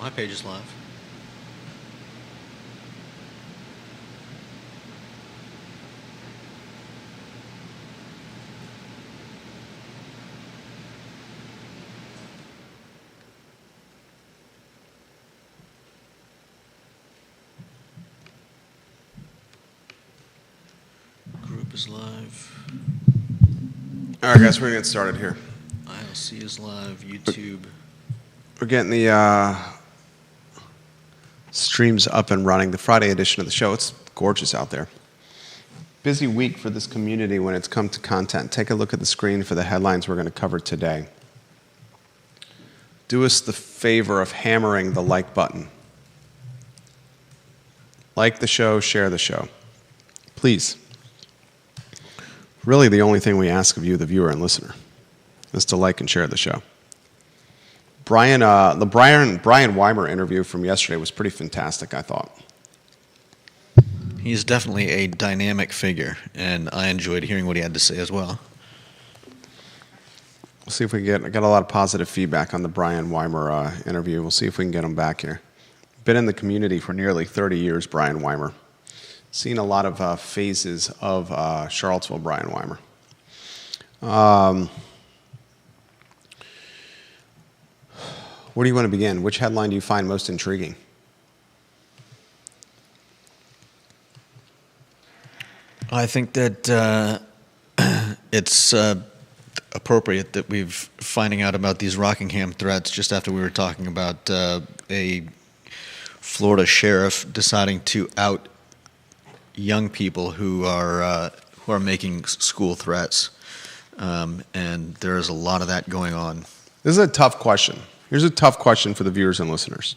My page is live. Group is live. All right, guys, we're going to get started here. ILC is live. YouTube. We're getting the streams up and running, the Friday edition of the show. It's gorgeous out there. Busy week for this community when it's come to content. Take a look at the screen for the headlines we're going to cover today. Do us the favor of hammering the like button. Like the show, share the show. Please. Really the only thing we ask of you, the viewer and listener, is to like and share the show. The Brian Weimer interview from yesterday was pretty fantastic, I thought. He's definitely a dynamic figure, and I enjoyed hearing what he had to say as well. We'll see if we can I got a lot of positive feedback on the Brian Weimer interview. We'll see if we can get him back here. Been in the community for nearly 30 years, Brian Weimer. Seen a lot of phases of Charlottesville Brian Weimer. Where do you want to begin? Which headline do you find most intriguing? I think that it's appropriate that we've finding out about these Rockingham threats just after we were talking about a Florida sheriff deciding to out young people who are making school threats, and there is a lot of that going on. This is a tough question. Here's a tough question for the viewers and listeners.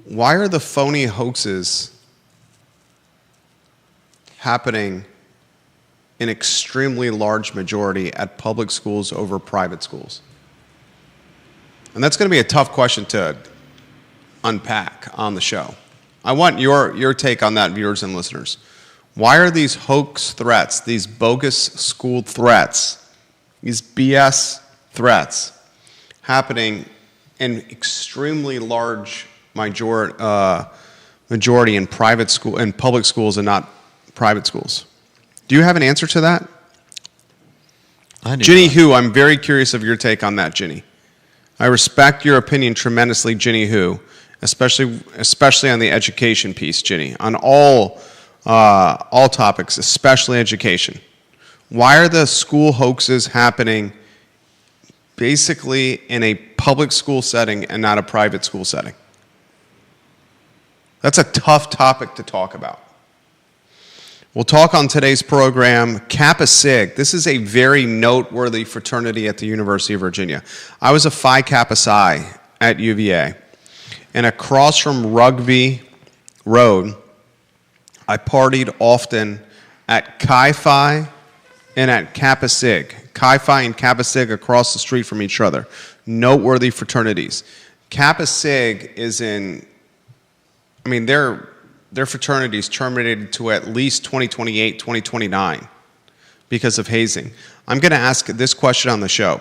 Why are the phony hoaxes happening in extremely large majority at public schools over private schools? And that's going to be a tough question to unpack on the show. I want your take on that, viewers and listeners. Why are these hoax threats, these bogus school threats, these BS threats happening in extremely large majority in private school, in public schools and not private schools? Do you have an answer to that? I do. Ginny Hu, I'm very curious of your take on that, Ginny. I respect your opinion tremendously, Ginny Hu, especially on the education piece, Ginny, on all topics, especially education. Why are the school hoaxes happening basically in a public school setting and not a private school setting? That's a tough topic to talk about. We'll talk on today's program, Kappa Sig. This is a very noteworthy fraternity at the University of Virginia. I was a Phi Kappa Psi at UVA, and across from Rugby Road, I partied often at Chi Phi and at Kappa Sig. Chi Phi and Kappa Sig across the street from each other. Noteworthy fraternities. Kappa Sig is their fraternities terminated to at least 2028, 2029 because of hazing. I'm going to ask this question on the show.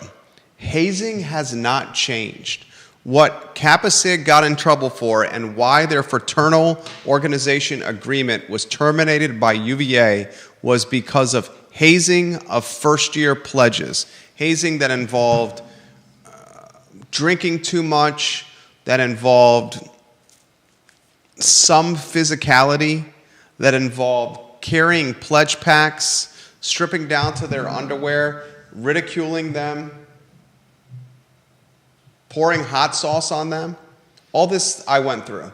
Hazing has not changed. What Kappa Sig got in trouble for and why their fraternal organization agreement was terminated by UVA was because of hazing of first-year pledges. Hazing that involved drinking too much, that involved some physicality, that involved carrying pledge packs, stripping down to their underwear, ridiculing them, pouring hot sauce on them. All this I went through.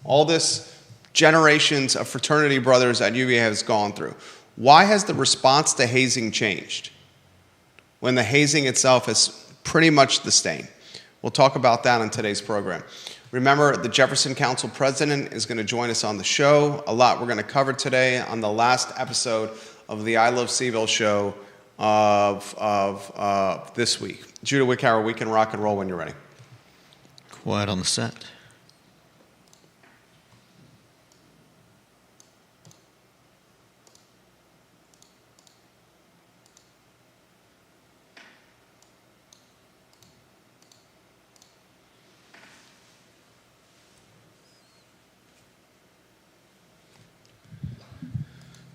All this generations of fraternity brothers at UVA has gone through. Why has the response to hazing changed when the hazing itself is pretty much the same? We'll talk about that on today's program. Remember, the Jefferson Council president is going to join us on the show. A lot we're going to cover today on the last episode of the I Love CVille show of this week. Judah Wickhauer, we can rock and roll when you're ready. Quiet on the set.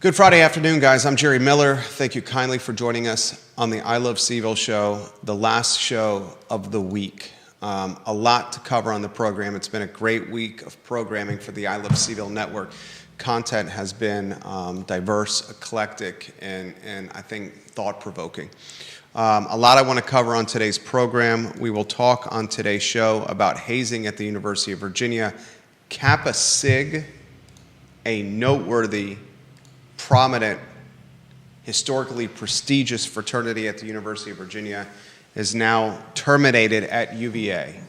Good Friday afternoon, guys. I'm Jerry Miller. Thank you kindly for joining us on the I Love CVille show, the last show of the week. A lot to cover on the program. It's been a great week of programming for the I Love CVille network. Content has been diverse, eclectic, and I think thought-provoking. A lot I want to cover on today's program. We will talk on today's show about hazing at the University of Virginia. Kappa Sig, a noteworthy, prominent, historically prestigious fraternity at the University of Virginia, is now terminated at UVA.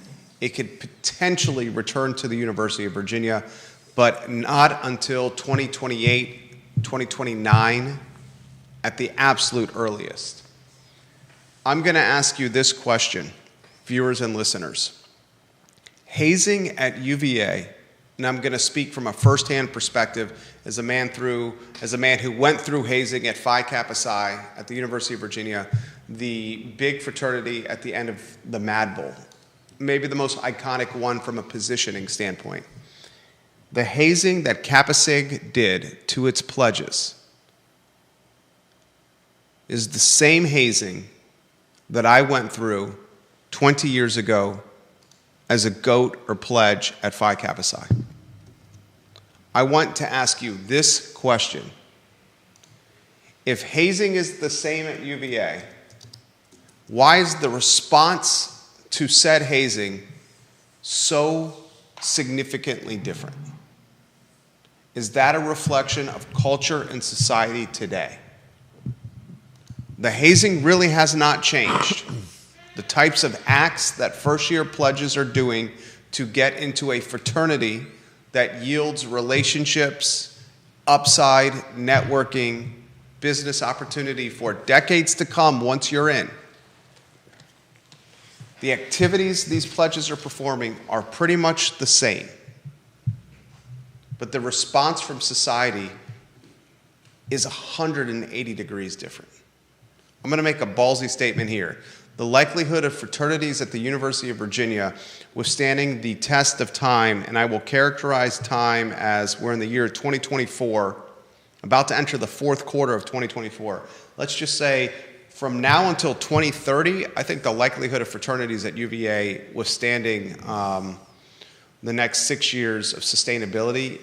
It could potentially return to the University of Virginia, but not until 2028, 2029 at the absolute earliest. I'm going to ask you this question, viewers and listeners. Hazing at UVA, and I'm going to speak from a firsthand perspective as a man who went through hazing at Phi Kappa Psi at the University of Virginia, the big fraternity at the end of the Mad Bowl, maybe the most iconic one from a positioning standpoint. The hazing that Kappa Sig did to its pledges is the same hazing that I went through 20 years ago as a goat or pledge at Phi Kappa Psi. I want to ask you this question. If hazing is the same at UVA, why is the response to said hazing so significantly different? Is that a reflection of culture and society today? The hazing really has not changed. The types of acts that first-year pledges are doing to get into a fraternity that yields relationships, upside, networking, business opportunity for decades to come once you're in. The activities these pledges are performing are pretty much the same. But the response from society is 180 degrees different. I'm going to make a ballsy statement here. The likelihood of fraternities at the University of Virginia withstanding the test of time, and I will characterize time as we're in the year 2024, about to enter the fourth quarter of 2024. Let's just say from now until 2030, I think the likelihood of fraternities at UVA withstanding the next 6 years of sustainability,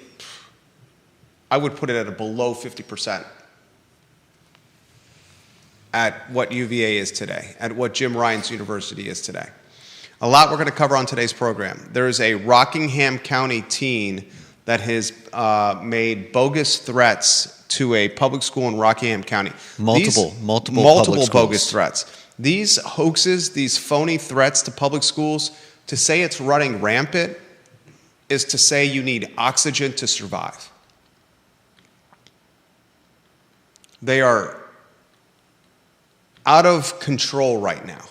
I would put it at a below 50%. At what UVA is today, at what Jim Ryan's University is today. A lot we're going to cover on today's program. There is a Rockingham County teen that has made bogus threats to a public school in Rockingham County. Multiple bogus threats. These hoaxes, these phony threats to public schools, to say it's running rampant is to say you need oxygen to survive. They are out of control right now.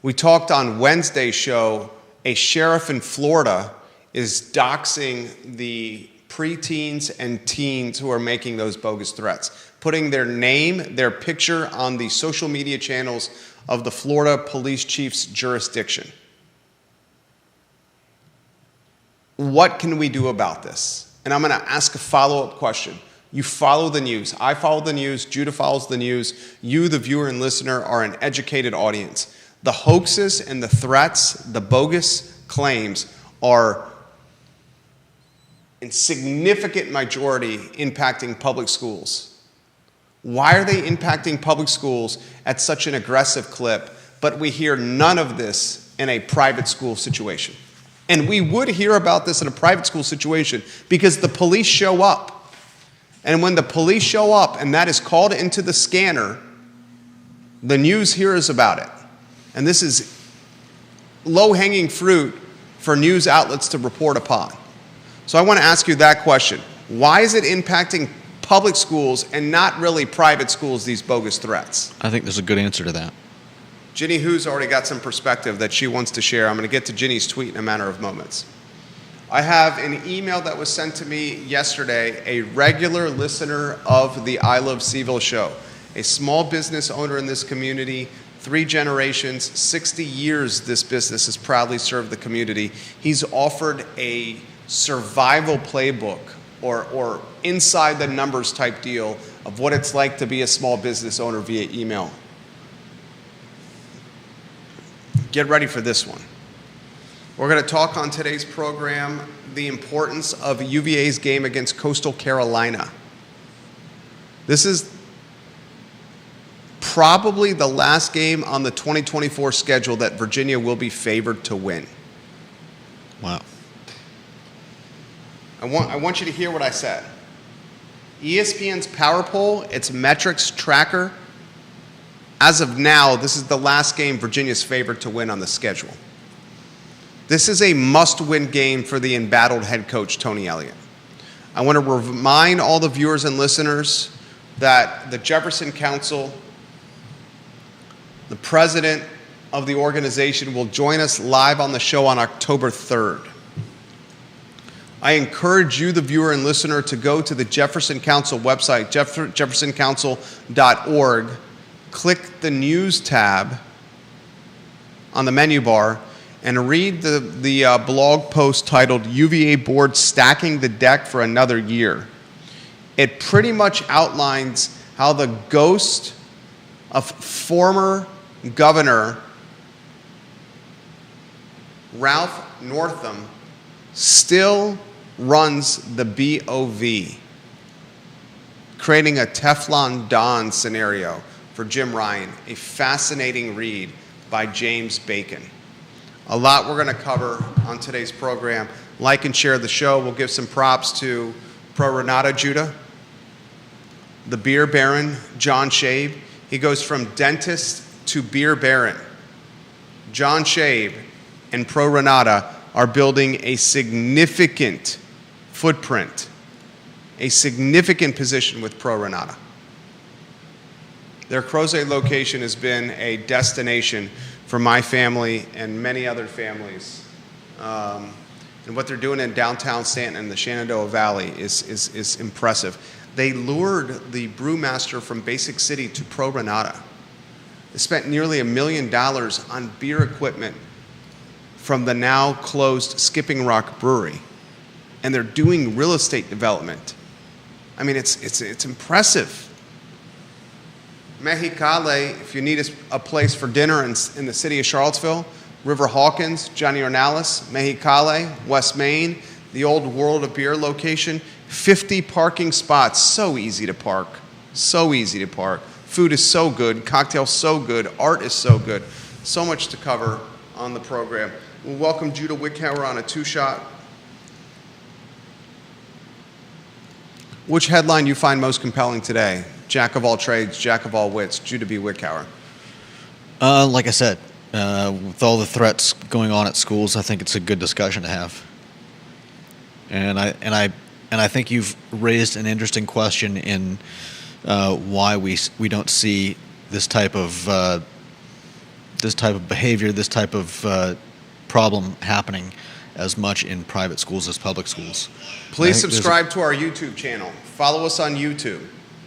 We talked on Wednesday's show, a sheriff in Florida is doxing the preteens and teens who are making those bogus threats, putting their name, their picture on the social media channels of the Florida police chief's jurisdiction. What can we do about this? And I'm going to ask a follow-up question. You follow the news. I follow the news. Judah follows the news. You, the viewer and listener, are an educated audience. The hoaxes and the threats, the bogus claims are in significant majority impacting public schools. Why are they impacting public schools at such an aggressive clip, but we hear none of this in a private school situation? And we would hear about this in a private school situation because the police show up. And when the police show up and that is called into the scanner, the news hears about it. And this is low-hanging fruit for news outlets to report upon. So I want to ask you that question. Why is it impacting public schools and not really private schools, these bogus threats? I think there's a good answer to that. Ginny Hu's already got some perspective that she wants to share. I'm going to get to Ginny's tweet in a matter of moments. I have an email that was sent to me yesterday, a regular listener of the I Love CVille show, a small business owner in this community, 3 generations, 60 years this business has proudly served the community. He's offered a survival playbook or inside the numbers type deal of what it's like to be a small business owner via email. Get ready for this one. We're going to talk on today's program the importance of UVA's game against Coastal Carolina. This is probably the last game on the 2024 schedule that Virginia will be favored to win. Wow. I want you to hear what I said. ESPN's Power Poll, its metrics tracker, as of now, this is the last game Virginia's favored to win on the schedule. This is a must-win game for the embattled head coach, Tony Elliott. I want to remind all the viewers and listeners that the Jefferson Council, the president of the organization, will join us live on the show on October 3rd. I encourage you, the viewer and listener, to go to the Jefferson Council website, jeffersoncouncil.org, click the News tab on the menu bar, and read the blog post titled UVA Board Stacking the Deck for Another Year. It pretty much outlines how the ghost of former Governor Ralph Northam still runs the BOV, creating a Teflon Don scenario for Jim Ryan, a fascinating read by James Bacon. A lot we're going to cover on today's program. Like and share the show. We'll give some props to Pro Renata Judah, the beer baron, John Shabe. He goes from dentist to beer baron. John Shabe and Pro Renata are building a significant footprint, a significant position with Pro Renata. Their Crozet location has been a destination for my family and many other families. And what they're doing in downtown Stanton and the Shenandoah Valley is impressive. They lured the brewmaster from Basic City to Pro Renata. They spent nearly $1 million on beer equipment from the now closed Skipping Rock Brewery. And they're doing real estate development. I mean, it's impressive. Mexicali, if you need a place for dinner in the city of Charlottesville, River Hawkins, Johnny Ornalis, Mexicali, West Main, the old World of Beer location, 50 parking spots, so easy to park, so easy to park. Food is so good, cocktails so good, art is so good, so much to cover on the program. We'll welcome Judah Wickhauer on a two-shot. Which headline do you find most compelling today? Jack of all trades, jack of all wits, Judah B. Wickhauer. Like I said, with all the threats going on at schools, I think it's a good discussion to have. And I think you've raised an interesting question in why we don't see this type of behavior, this type of problem happening as much in private schools as public schools. Please subscribe to our YouTube channel. Follow us on YouTube.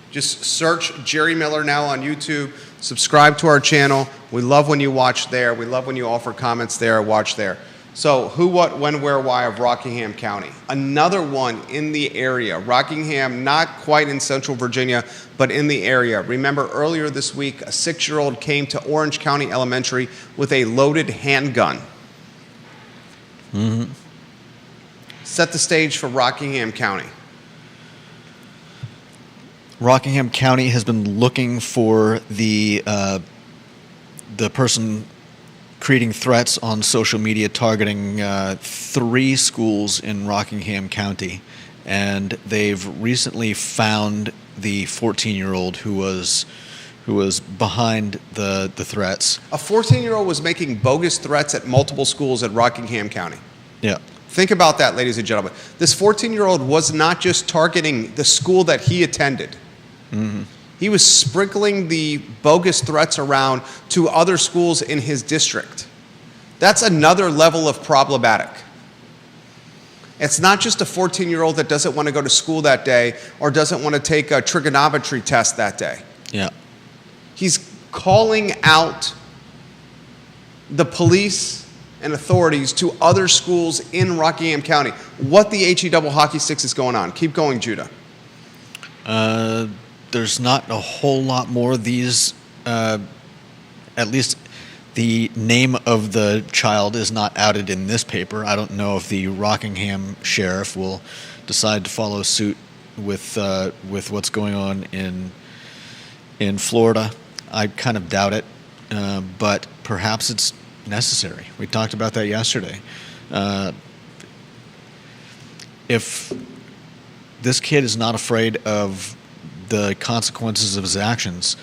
Just search Jerry Miller Now on YouTube. Subscribe to our channel. We love when you watch there. We love when you offer comments there, watch there. So who, what, when, where, why of Rockingham County. Another one in the area. Rockingham, not quite in Central Virginia, but in the area. Remember earlier this week, a 6-year-old came to Orange County Elementary with a loaded handgun. Mm-hmm. Set the stage for Rockingham County. Rockingham County has been looking for the person creating threats on social media targeting 3 schools in Rockingham County, and they've recently found the 14-year-old who was behind the threats. A 14-year-old was making bogus threats at multiple schools at Rockingham County. Yeah. Think about that, ladies and gentlemen. This 14-year-old was not just targeting the school that he attended. Mm-hmm. He was sprinkling the bogus threats around to other schools in his district. That's another level of problematic. It's not just a 14-year-old that doesn't want to go to school that day or doesn't want to take a trigonometry test that day. Yeah. He's calling out the police and authorities to other schools in Rockingham County what the HE double hockey sticks is going on. Keep going, Judah. There's not a whole lot more of these. At least the name of the child is not outed in this paper. I don't know if the Rockingham sheriff will decide to follow suit with what's going on in Florida. I kind of doubt it, but perhaps it's necessary. We talked about that yesterday. If this kid is not afraid of the consequences of his actions,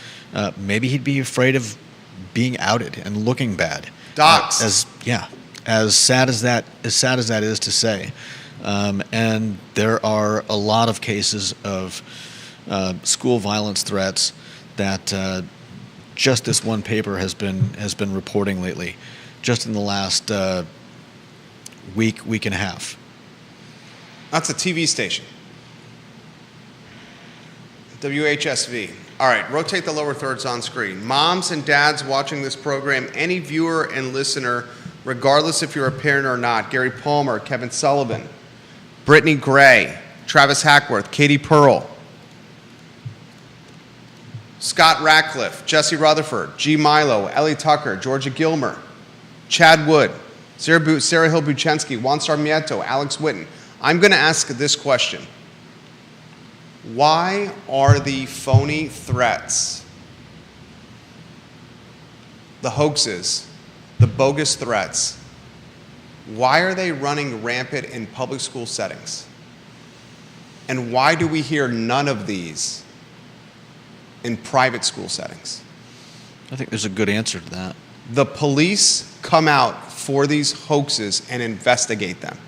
maybe he'd be afraid of being outed and looking bad. Docs. As sad as that is to say, and there are a lot of cases of school violence threats that just this one paper has been reporting lately, just in the last week and a half. That's a TV station. WHSV. All right, rotate the lower thirds on screen. Moms and dads watching this program, any viewer and listener, regardless if you're a parent or not, Gary Palmer, Kevin Sullivan, Brittany Gray, Travis Hackworth, Katie Pearl, Scott Ratcliffe, Jesse Rutherford, G. Milo, Ellie Tucker, Georgia Gilmer, Chad Wood, Sarah Hill Buchensky, Juan Sarmiento, Alex Witten. I'm going to ask this question. Why are the phony threats, the hoaxes, the bogus threats, why are they running rampant in public school settings? And why do we hear none of these in private school settings? I think there's a good answer to that. The police come out for these hoaxes and investigate them.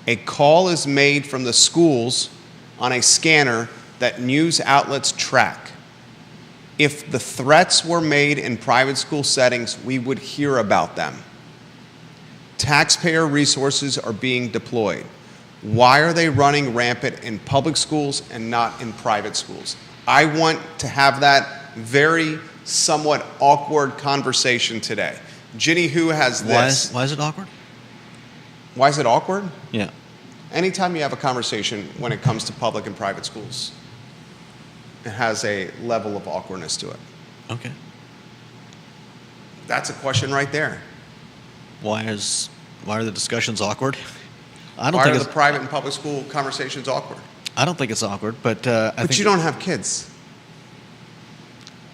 A call is made from the schools on a scanner that news outlets track. If the threats were made in private school settings, we would hear about them. Taxpayer resources are being deployed. Why are they running rampant in public schools and not in private schools? I want to have that very somewhat awkward conversation today. Ginny Hu has this. Why is it awkward? Why is it awkward? Yeah. Anytime you have a conversation when it comes to public and private schools, it has a level of awkwardness to it. Okay. That's a question right there. Why are the discussions awkward? Why are the private and public school conversations awkward? I don't think it's awkward, but I think But you don't have kids.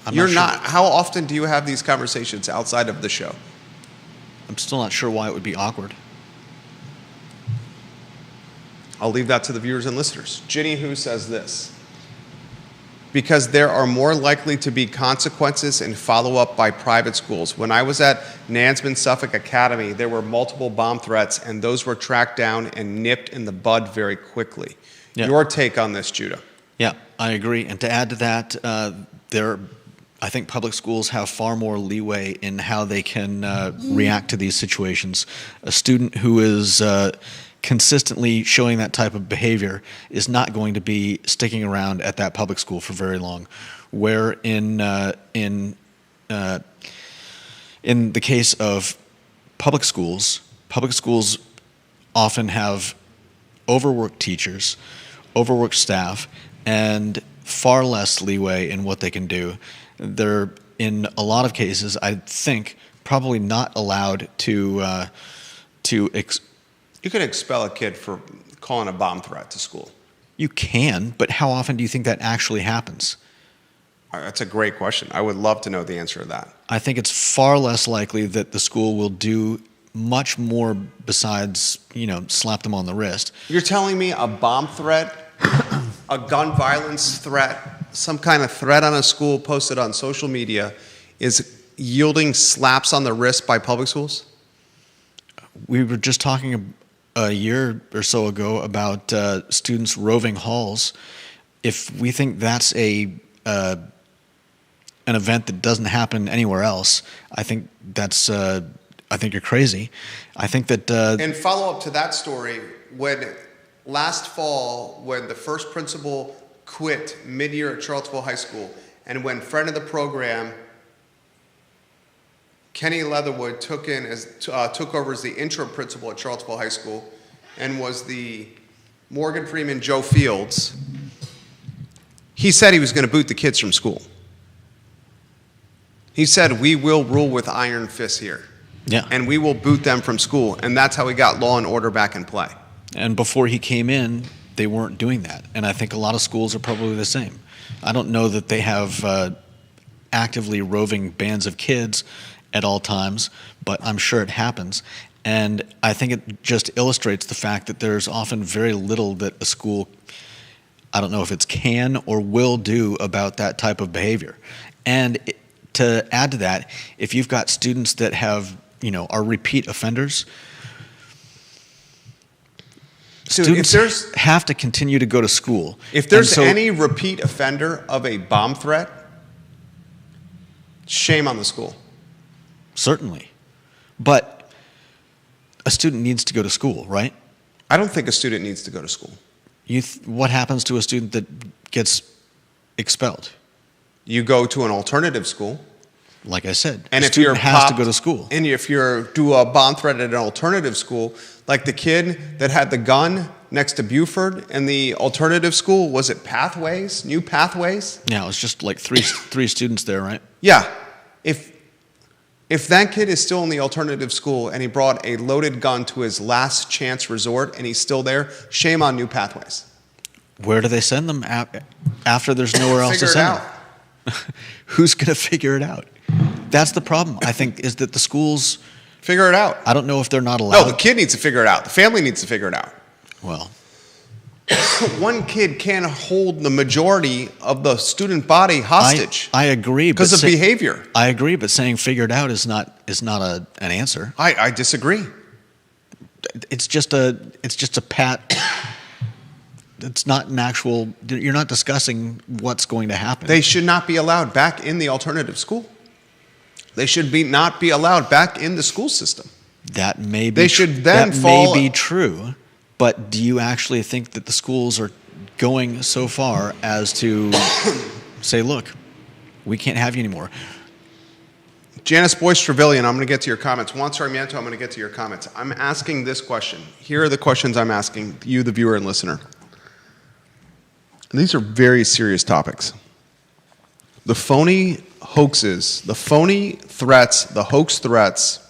I'm You're not. not. How often do you have these conversations outside of the show? I'm still not sure why it would be awkward. I'll leave that to the viewers and listeners. Ginny Hu says this. Because there are more likely to be consequences and follow-up by private schools. When I was at Nansemond Suffolk Academy, there were multiple bomb threats, and those were tracked down and nipped in the bud very quickly. Yeah. Your take on this, Judah? Yeah, I agree. And to add to that, I think public schools have far more leeway in how they can react to these situations. A student who is consistently showing that type of behavior is not going to be sticking around at that public school for very long. Where in the case of public schools often have overworked teachers, overworked staff, and far less leeway in what they can do. They're, in a lot of cases, I think, probably not allowed to You can expel a kid for calling a bomb threat to school. You can, but how often do you think that actually happens? That's a great question. I would love to know the answer to that. I think it's far less likely that the school will do much more besides, slap them on the wrist. You're telling me a bomb threat, a gun violence threat, some kind of threat on a school posted on social media is yielding slaps on the wrist by public schools? We were just talking a year or so ago about students roving halls. If we think that's an event that doesn't happen anywhere else, I think you're crazy. I think that. And follow up to that story, last fall, when the first principal quit mid-year at Charlottesville High School, and when friend of the program Kenny Leatherwood took over as the interim principal at Charlottesville High School and was the Morgan Freeman Joe Fields, he said he was going to boot the kids from school. He said, we will rule with iron fists here. Yeah. And we will boot them from school. And that's how we got law and order back in play. And before he came in, they weren't doing that. And I think a lot of schools are probably the same. I don't know that they have actively roving bands of kids at all times, but I'm sure it happens. And I think it just illustrates the fact that there's often very little that a school, I don't know if it's can or will do about that type of behavior. And to add to that, if you've got students that have, are repeat offenders, students have to continue to go to school. If there's any repeat offender of a bomb threat, shame on the school. Certainly. But a student needs to go to school, right? I don't think a student needs to go to school. What happens to a student that gets expelled? You go to an alternative school. Like I said, and a student has to go to school. And if you do a bomb threat at an alternative school, like the kid that had the gun next to Buford in the alternative school, was it Pathways? New Pathways? Yeah, it was just like three students there, right? Yeah. If that kid is still in the alternative school and he brought a loaded gun to his last chance resort and he's still there, shame on New Pathways. Where do they send them after there's nowhere else to send them? Who's going to figure it out? That's the problem, I think, is that the schools figure it out. I don't know if they're not allowed. No, the kid needs to figure it out. The family needs to figure it out. Well, one kid can't hold the majority of the student body hostage. I agree, because of behavior. I agree, but saying "figured out" is not an answer. I disagree. It's just a pat. It's not an actual. You're not discussing what's going to happen. They should not be allowed back in the alternative school. They should not be allowed back in the school system. That may be. They should then may be true. But do you actually think that the schools are going so far as to say, look, we can't have you anymore? Janice Boyce Trevelyan, I'm going to get to your comments. Juan Sarmiento, I'm going to get to your comments. I'm asking this question. Here are the questions I'm asking you, the viewer and listener. And these are very serious topics. The phony hoaxes, the phony threats, the hoax threats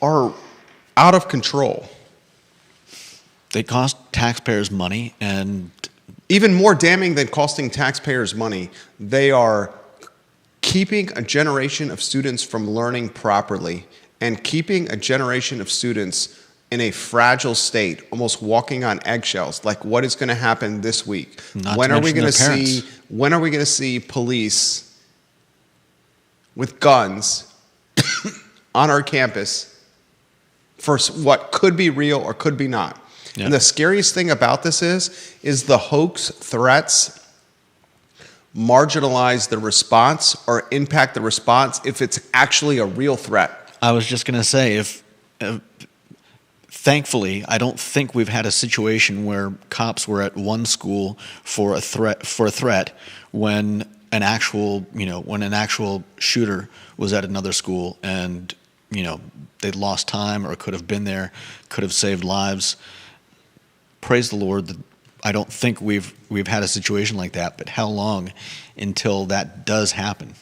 are out of control. They cost taxpayers money, and even more damning than costing taxpayers money, they are keeping a generation of students from learning properly and keeping a generation of students in a fragile state, almost walking on eggshells. Like, what is going to happen this week? When are we going to see police with guns on our campus for what could be real or could be not? Yeah. And the scariest thing about this is the hoax threats marginalize the response or impact the response if it's actually a real threat. I was just going to say, thankfully, I don't think we've had a situation where cops were at one school for a threat when an actual shooter was at another school and they'd lost time or could have been there, could have saved lives. Praise the Lord that I don't think we've had a situation like that, but how long until that does happen?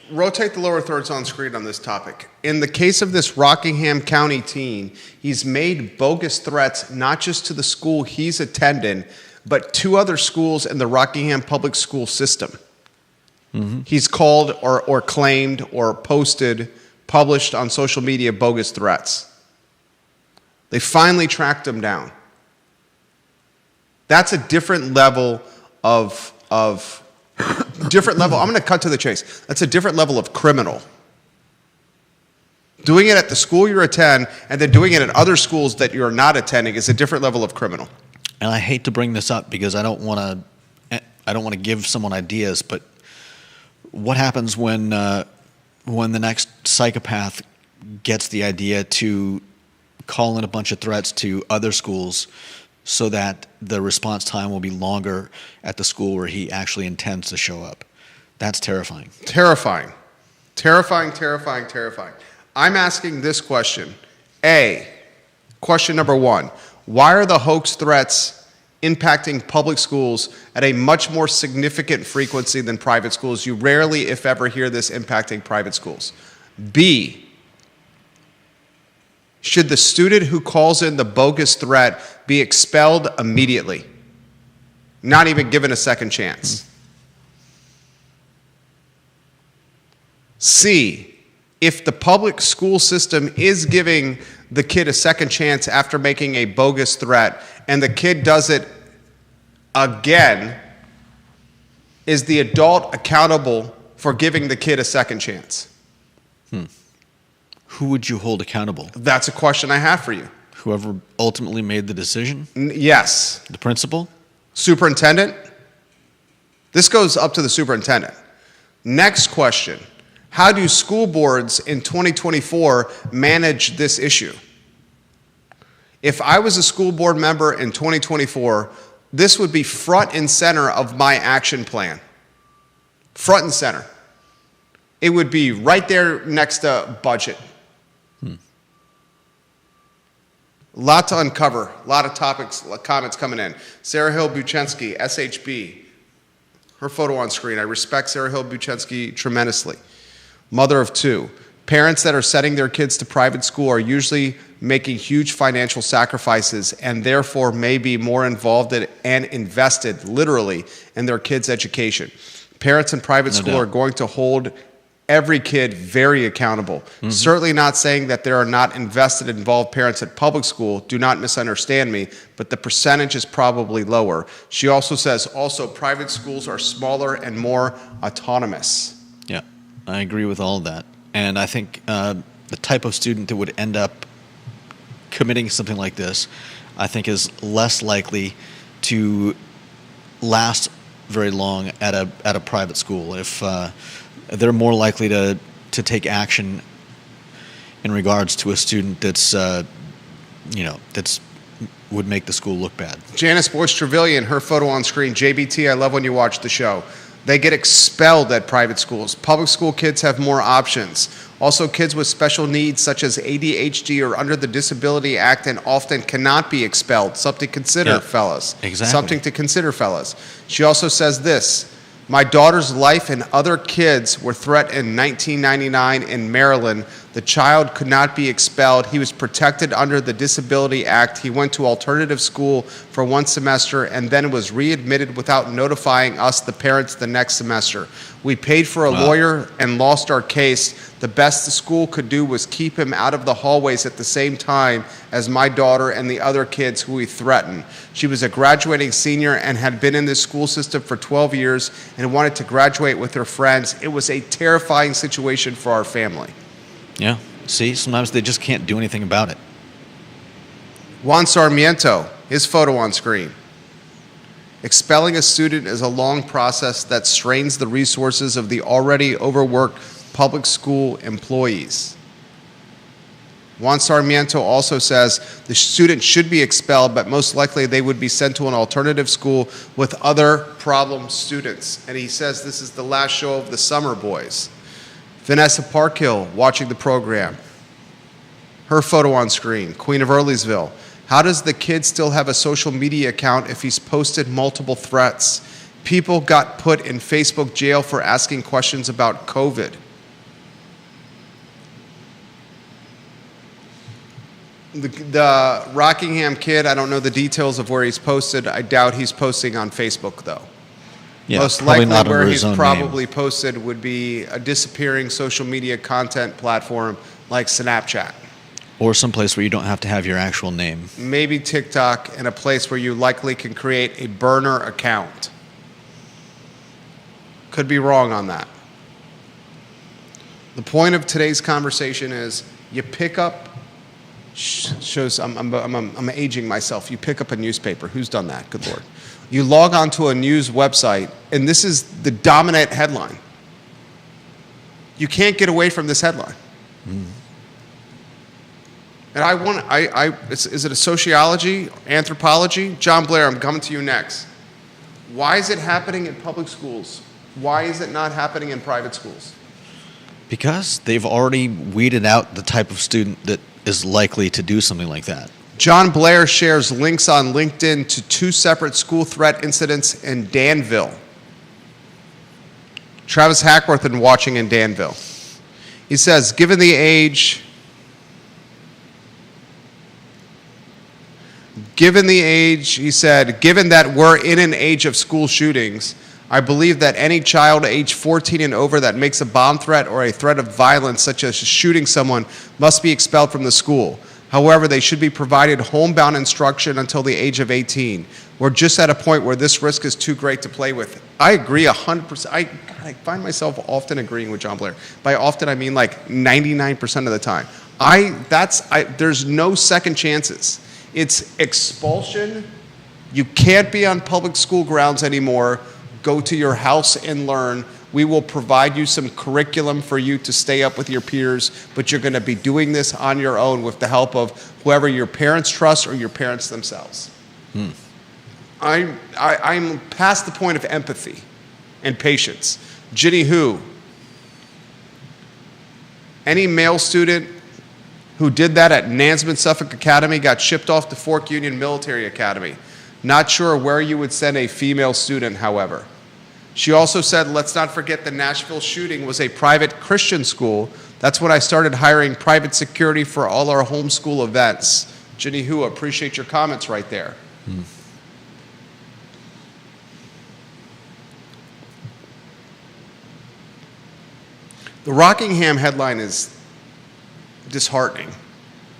Rotate the lower thirds on screen on this topic. In the case of this Rockingham County teen, he's made bogus threats not just to the school he's attending, but to other schools in the Rockingham public school system. Mm-hmm. He's called or claimed or published on social media bogus threats. They finally tracked him down. That's a different level of different level. I'm going to cut to the chase. That's a different level of criminal. Doing it at the school you attend and then doing it at other schools that you're not attending is a different level of criminal. And I hate to bring this up because I don't want to give someone ideas, but what happens when the next psychopath gets the idea to call in a bunch of threats to other schools so that the response time will be longer at the school where he actually intends to show up? That's terrifying. Terrifying. Terrifying, terrifying, terrifying. I'm asking this question. Question number 1. Why are the hoax threats impacting public schools at a much more significant frequency than private schools? You rarely, if ever, hear this impacting private schools. B, should the student who calls in the bogus threat be expelled immediately? Not even given a second chance. C, if the public school system is giving the kid a second chance after making a bogus threat and the kid does it again, is the adult accountable for giving the kid a second chance? Who would you hold accountable? That's a question I have for you. Whoever ultimately made the decision? Yes. The principal? Superintendent? This goes up to the superintendent. Next question. How do school boards in 2024 manage this issue? If I was a school board member in 2024, this would be front and center of my action plan. Front and center. It would be right there next to budget. A lot to uncover, a lot of topics, comments coming in. Sarah Hill Buchensky, SHB. Her photo on screen. I respect Sarah Hill Buchensky tremendously. Mother of 2. Parents that are sending their kids to private school are usually making huge financial sacrifices and therefore may be more involved in and invested, literally, in their kids' education. Parents in private school are going to hold every kid very accountable. Certainly not saying that there are not invested, involved parents at public school. Do not misunderstand me, but the percentage is probably lower. She also says, private schools are smaller and more autonomous. Yeah, I agree with all of that. And I think the type of student that would end up committing something like this, I think is less likely to last very long at a private school. If they're more likely to take action in regards to a student that's would make the school look bad. Janice Boyce Trevelyan, her photo on screen. JBT, I love when you watch the show. They get expelled at private schools. Public school kids have more options. Also, kids with special needs such as ADHD or under the Disability Act and often cannot be expelled. Something to consider, fellas. Exactly. Something to consider, fellas. She also says this. My daughter's life and other kids were threatened in 1999 in Maryland. The child could not be expelled. He was protected under the Disability Act. He went to alternative school for 1 semester and then was readmitted without notifying us, the parents, the next semester. We paid for a lawyer and lost our case. The best the school could do was keep him out of the hallways at the same time as my daughter and the other kids who we threatened. She was a graduating senior and had been in this school system for 12 years and wanted to graduate with her friends. It was a terrifying situation for our family. Yeah. See, sometimes they just can't do anything about it. Juan Sarmiento, his photo on screen. Expelling a student is a long process that strains the resources of the already overworked public school employees. Juan Sarmiento also says the student should be expelled, but most likely they would be sent to an alternative school with other problem students. And he says this is the last show of the Summer Boys. Vanessa Parkhill watching the program. Her photo on screen, Queen of Earlysville. How does the kid still have a social media account if he's posted multiple threats? People got put in Facebook jail for asking questions about COVID. The Rockingham kid, I don't know the details of where he's posted. I doubt he's posting on Facebook, though. Yeah, Most probably likely not where under he's his own probably name. posted would be a disappearing social media content platform like Snapchat. Or someplace where you don't have to have your actual name. Maybe TikTok, and a place where you likely can create a burner account. Could be wrong on that. The point of today's conversation is you pick up, shows I'm aging myself. You pick up a newspaper. Who's done that? Good Lord. You log onto a news website, and this is the dominant headline. You can't get away from this headline. And is it a sociology, anthropology? John Blair, I'm coming to you next. Why is it happening in public schools? Why is it not happening in private schools? Because they've already weeded out the type of student that is likely to do something like that. John Blair shares links on LinkedIn to 2 separate school threat incidents in Danville. Travis Hackworth and watching in Danville. He says, given the age, he said, given that we're in an age of school shootings, I believe that any child age 14 and over that makes a bomb threat or a threat of violence, such as shooting someone, must be expelled from the school. However, they should be provided homebound instruction until the age of 18. We're just at a point where this risk is too great to play with. I agree 100%. I find myself often agreeing with John Blair. By often, I mean like 99% of the time. There's no second chances. It's expulsion. You can't be on public school grounds anymore. Go to your house and learn. We will provide you some curriculum for you to stay up with your peers, but you're going to be doing this on your own with the help of whoever your parents trust or your parents themselves. I'm past the point of empathy and patience. Ginny Hu, any male student who did that at Nansemond Suffolk Academy got shipped off to Fork Union Military Academy. Not sure where you would send a female student, however. She also said, let's not forget the Nashville shooting was a private Christian school. That's when I started hiring private security for all our homeschool events. Ginny Hu, appreciate your comments right there. The Rockingham headline is disheartening,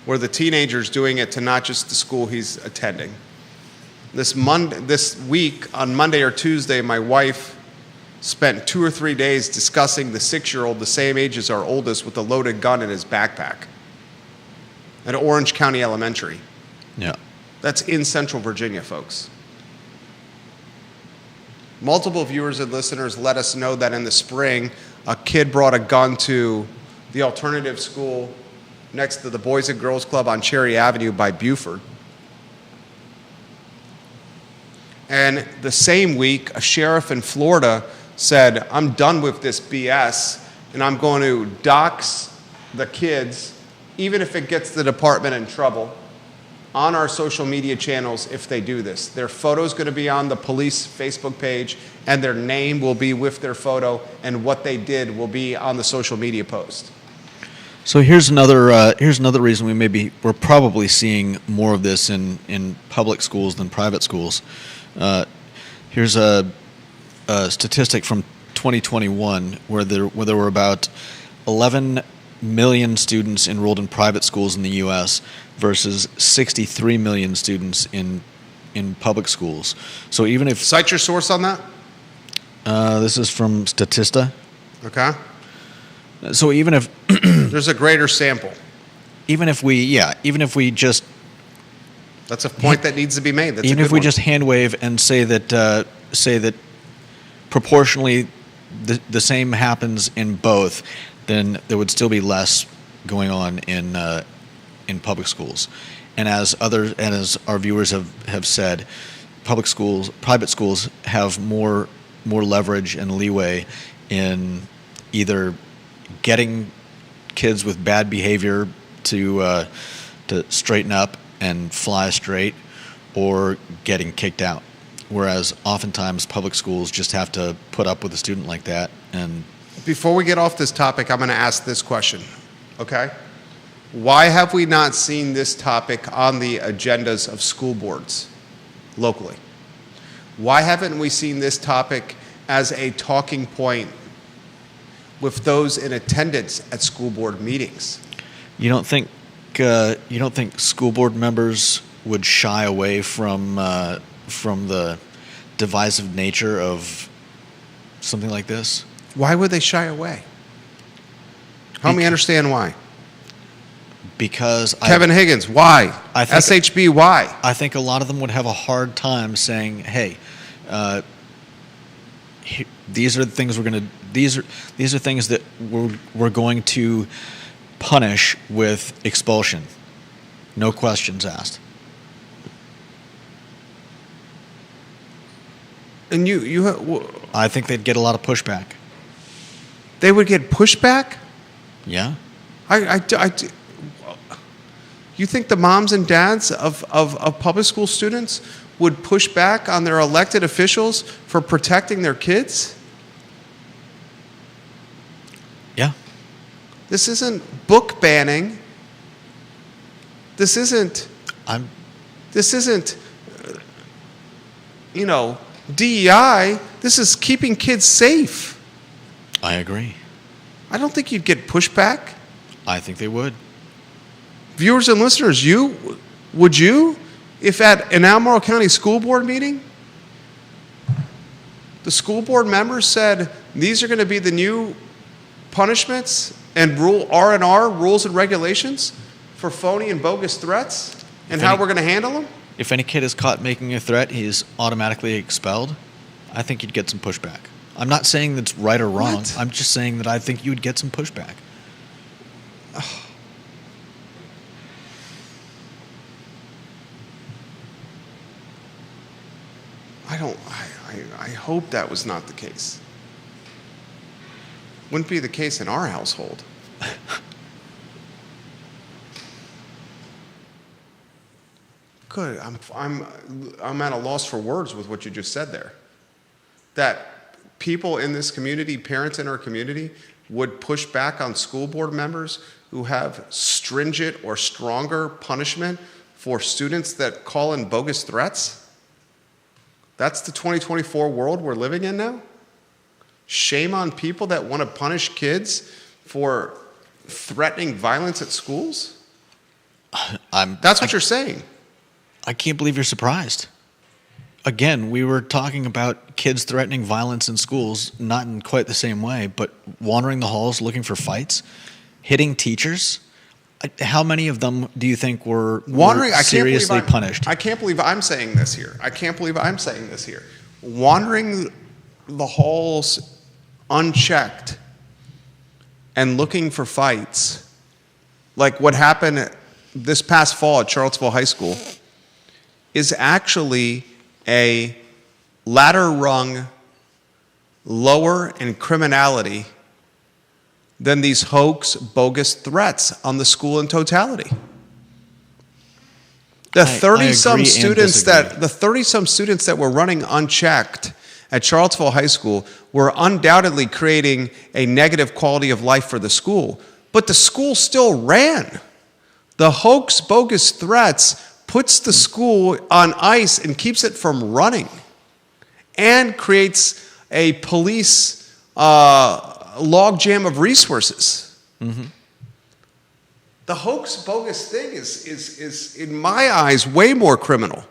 where the teenager's doing it to not just the school he's attending. This week, on Monday or Tuesday, my wife spent 2 or 3 days discussing the 6-year-old, the same age as our oldest, with a loaded gun in his backpack at Orange County Elementary. Yeah. That's in Central Virginia, folks. Multiple viewers and listeners let us know that in the spring, a kid brought a gun to the alternative school next to the Boys and Girls Club on Cherry Avenue by Buford. And the same week, a sheriff in Florida said, I'm done with this BS, and I'm going to dox the kids, even if it gets the department in trouble, on our social media channels if they do this. Their photo's going to be on the police Facebook page, and their name will be with their photo, and what they did will be on the social media post. So here's another reason we're probably seeing more of this in public schools than private schools. Here's a statistic from 2021 where there were about 11 million students enrolled in private schools in the U.S. versus 63 million students in public schools. So even if Cite your source on that. This is from Statista. Okay. So even if there's a greater sample, even if we just that's a point that needs to be made. That's even a good if we one. just hand wave and say that proportionally the same happens in both, then there would still be less going on in public schools. And as our viewers have said, private schools have more leverage and leeway in either getting kids with bad behavior to straighten up and fly straight, or getting kicked out. Whereas oftentimes public schools just have to put up with a student like that. And before we get off this topic, I'm going to ask this question, okay? Why have we not seen this topic on the agendas of school boards locally? Why haven't we seen this topic as a talking point with those in attendance at school board meetings? You don't think school board members would shy away from the divisive nature of something like this? Why would they shy away? Help me understand why. Because Kevin Higgins, why? SHB, why? I think a lot of them would have a hard time saying, "Hey, these are the things these are things that we're going to punish with expulsion, no questions asked." And I think they'd get a lot of pushback. They would get pushback? Yeah. You think the moms and dads of public school students would push back on their elected officials for protecting their kids? Yeah. This isn't book banning. This isn't, I'm DEI. This is keeping kids safe. I agree. I don't think you'd get pushback. I think they would. Viewers and listeners, would you, if at an Albemarle County School Board meeting, the school board members said these are going to be the new punishments and R&R, rules and regulations, for phony and bogus threats and how we're going to handle them? If any kid is caught making a threat, he is automatically expelled. I think you'd get some pushback. I'm not saying that's right or wrong. What? I'm just saying that I think you would get some pushback. I hope that was not the case. Wouldn't be the case in our household. Good. I'm at a loss for words with what you just said there. That people in this community, parents in our community, would push back on school board members who have stringent or stronger punishment for students that call in bogus threats? That's the 2024 world we're living in now? Shame on people that want to punish kids for threatening violence at schools? That's what you're saying. I can't believe you're surprised. Again, we were talking about kids threatening violence in schools, not in quite the same way, but wandering the halls looking for fights, hitting teachers. How many of them do you think were seriously punished? I can't believe I'm saying this here. Wandering the halls unchecked and looking for fights, like what happened this past fall at Charlottesville High School, is actually a ladder rung lower in criminality than these hoax, bogus threats on the school in totality. The 30-some students that were running unchecked at Charlottesville High School were undoubtedly creating a negative quality of life for the school, but the school still ran. The hoax, bogus threats puts the school on ice and keeps it from running and creates a police logjam of resources. Mm-hmm. The hoax, bogus thing is, in my eyes, way more criminal.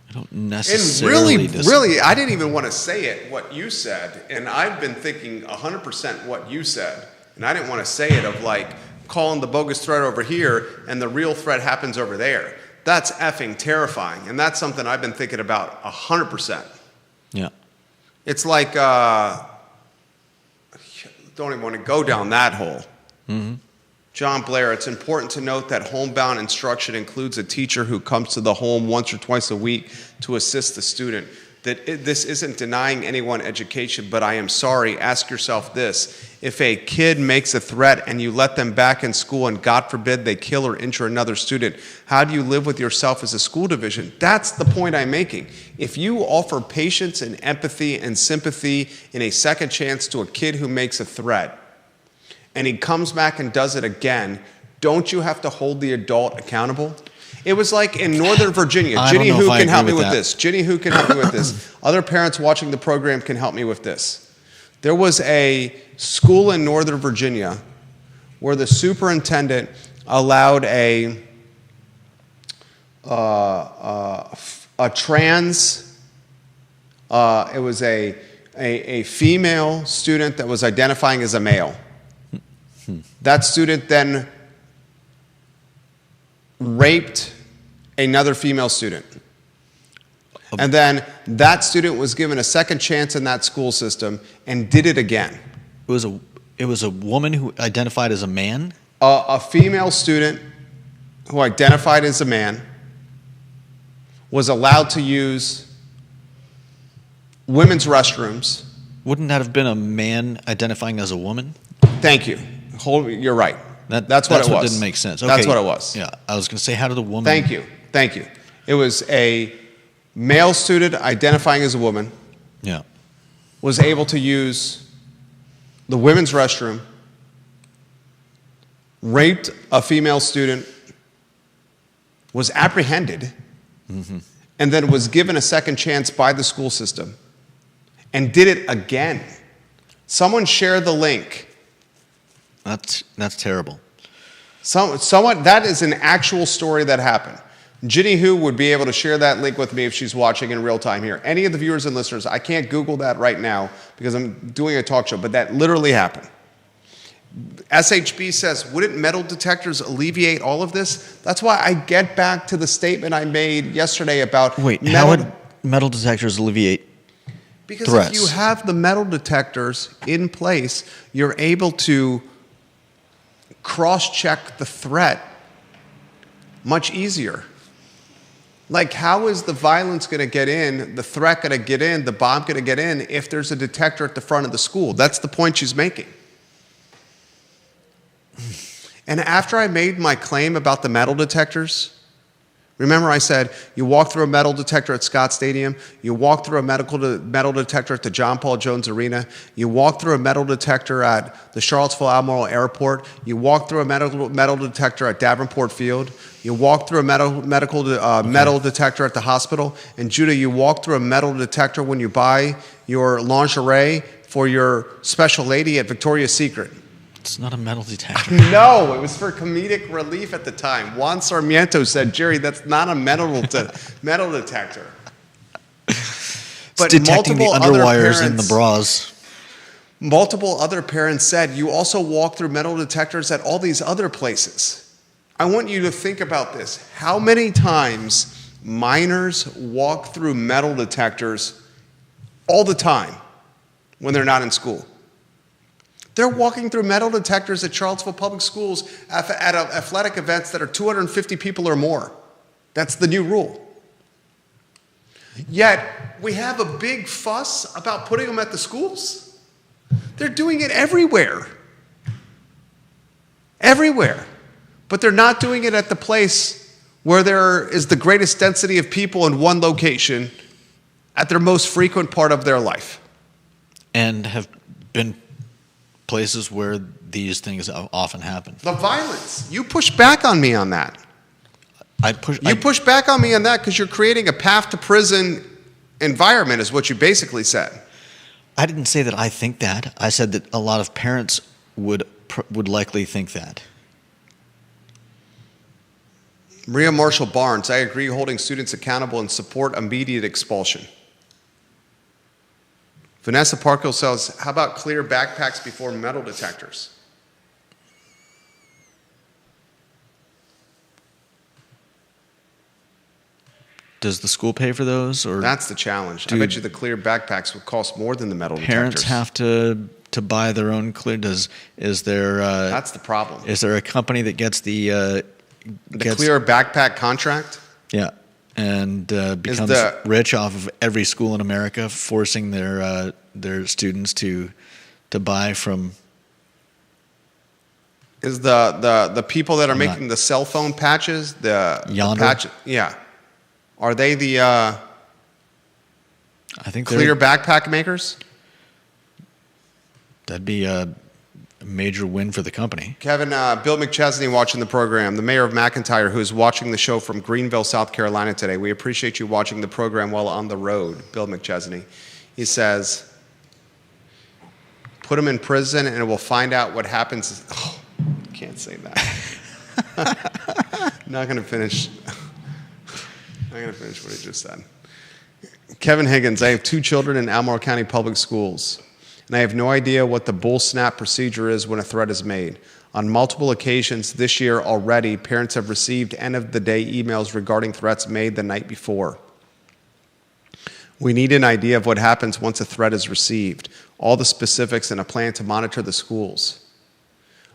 I don't necessarily And really, I didn't even want to say it, what you said, and I've been thinking 100% what you said, and I didn't want to say it of like, calling the bogus threat over here and the real threat happens over there. That's effing terrifying. And that's something I've been thinking about 100%. Yeah. It's like, don't even want to go down that hole. Mm-hmm. John Blair, it's important to note that homebound instruction includes a teacher who comes to the home once or twice a week to assist the student. This isn't denying anyone education, but I am sorry, ask yourself this. If a kid makes a threat and you let them back in school and God forbid they kill or injure another student, how do you live with yourself as a school division? That's the point I'm making. If you offer patience and empathy and sympathy in a second chance to a kid who makes a threat, and he comes back and does it again, don't you have to hold the adult accountable? It was like in Northern Virginia. Ginny, who can help me with this? Ginny, who can help me with this? Other parents watching the program can help me with this. There was a school in Northern Virginia where the superintendent allowed a trans, it was a female student that was identifying as a male. That student then raped another female student. And then that student was given a second chance in that school system and did it again. It was a woman who identified as a man? A female student who identified as a man was allowed to use women's restrooms. Wouldn't that have been a man identifying as a woman? Thank you. You're right. That's what it was. Didn't make sense. That's Okay. what it was. Yeah, I was going to say, how did a woman? Thank you. Thank you. It was a male student identifying as a woman Yeah. was able to use the women's restroom, raped a female student, was apprehended, and then was given a second chance by the school system, and did it again. Someone shared the link. That's terrible. Someone, that is an actual story that happened. Ginny Hu would be able to share that link with me if she's watching in real time here. Any of the viewers and listeners, I can't Google that right now because I'm doing a talk show, but that literally happened. SHB says, wouldn't metal detectors alleviate all of this? That's why I get back to the statement I made yesterday about how would metal detectors alleviate because threats? If you have the metal detectors in place, you're able to cross-check the threat much easier. Like, how is the violence going to get in, the threat going to get in, the bomb going to get in if there's a detector at the front of the school? That's the point she's making. And after I made my claim about the metal detectors, remember I said, you walk through a metal detector at Scott Stadium, you walk through a metal detector at the John Paul Jones Arena, you walk through a metal detector at the Charlottesville Albemarle Airport, you walk through a metal detector at Davenport Field, you walk through a metal detector at the hospital, and Judah, you walk through a metal detector when you buy your lingerie for your special lady at Victoria's Secret. It's not a metal detector. No, it was for comedic relief at the time. Juan Sarmiento said, Jerry, that's not a metal detector. But detecting the underwires in the bras. Multiple other parents said, you also walk through metal detectors at all these other places. I want you to think about this. How many times minors walk through metal detectors all the time when they're not in school? They're walking through metal detectors at Charlottesville Public Schools at athletic events that are 250 people or more. That's the new rule. Yet, we have a big fuss about putting them at the schools. They're doing it everywhere. Everywhere. But they're not doing it at the place where there is the greatest density of people in one location at their most frequent part of their life. And have been places where these things often happen. The violence. You push back on me on that. You push back on me on that because you're creating a path to prison environment is what you basically said. I didn't say that I think that. I said that a lot of parents would likely think that. Maria Marshall Barnes, I agree holding students accountable and support immediate expulsion. Vanessa Parkhill says, how about clear backpacks before metal detectors? Does the school pay for those? Or that's the challenge. I bet you the clear backpacks would cost more than the metal parents detectors. Have to buy their own clear. Is there? That's the problem. Is there a company that gets the clear backpack contract? Yeah, and becomes rich off of every school in America, forcing their students to buy from. Is the people that are making the cell phone patches Yonder? The patch? Yeah, are they the? I think clear backpack makers. That'd be a major win for the company. Kevin, Bill McChesney watching the program, the mayor of McIntyre, who is watching the show from Greenville, South Carolina today. We appreciate you watching the program while on the road, Bill McChesney. He says, put him in prison and we'll find out what happens. Oh, can't say that. Not going to finish. I'm going to finish what he just said. Kevin Higgins, I have 2 children in Albemarle County Public Schools, and I have no idea what the bull snap procedure is when a threat is made. On multiple occasions this year already, parents have received end-of-the-day emails regarding threats made the night before. We need an idea of what happens once a threat is received, all the specifics, and a plan to monitor the schools.